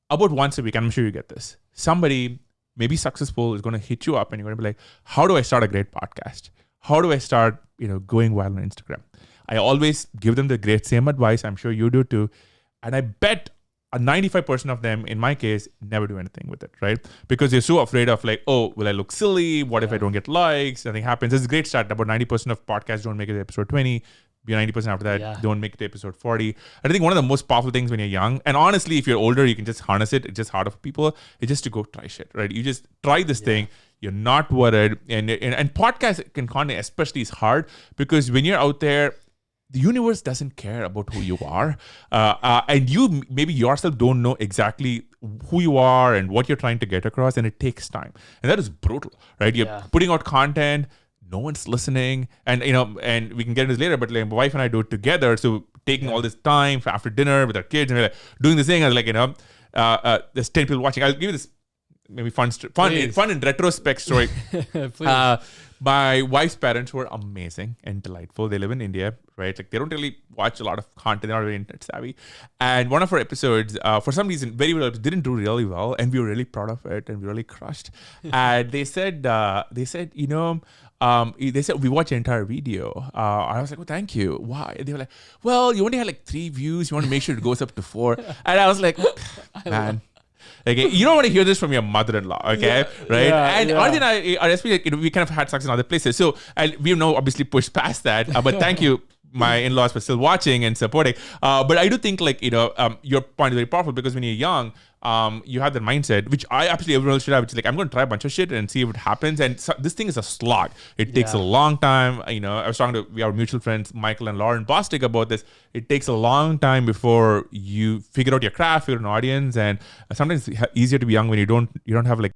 about once a week, I'm sure you get this. Somebody maybe successful is going to hit you up and you're going to be like, how do I start a great podcast? How do I start, going viral on Instagram? I always give them the same advice. I'm sure you do too. And I bet 95% of them, in my case, never do anything with it, right? Because they're so afraid of like, oh, will I look silly? What if I don't get likes? Nothing happens. It's a great start. About 90% of podcasts don't make it to episode 20. 90% after that don't make it to episode 40. I think one of the most powerful things when you're young, and honestly, if you're older, you can just harness it. It's just harder for people. It's just to go try shit, right? You just try this thing. You're not worried. And podcast content especially is hard because when you're out there, the universe doesn't care about who you are. And you maybe yourself don't know exactly who you are and what you're trying to get across. And it takes time. And that is brutal, right? You're putting out content. No one's listening. And, and we can get into this later, but like my wife and I do it together. So taking all this time for after dinner with our kids and we're like doing this thing. I was like, there's 10 people watching. I'll give you this maybe fun in retrospect story. My wife's parents were amazing and delightful. They live in India, right? Like they don't really watch a lot of content. They're not very internet savvy. And one of our episodes, for some reason, very well, didn't do really well. And we were really proud of it and we really crushed. And they said, they said, we watched the entire video. I was like, oh, thank you. Why? And they were like, well, you only had like 3 views. You want to make sure it goes up to 4. And I was like, man. Okay, you don't want to hear this from your mother-in-law, okay? Right? And Arthi and I, especially, we kind of had success in other places. So, and we've now obviously pushed past that. But thank you, my in-laws, for still watching and supporting. But I do think, like, your point is very powerful because when you're young, you have that mindset, which I absolutely everyone else should have, which is like, I'm going to try a bunch of shit and see if it happens. And so, this thing is a slog. It takes a long time. I was talking to our mutual friends, Michael and Lauren Bostic, about this. It takes a long time before you figure out your craft, figure out an audience. And sometimes it's easier to be young when you don't have like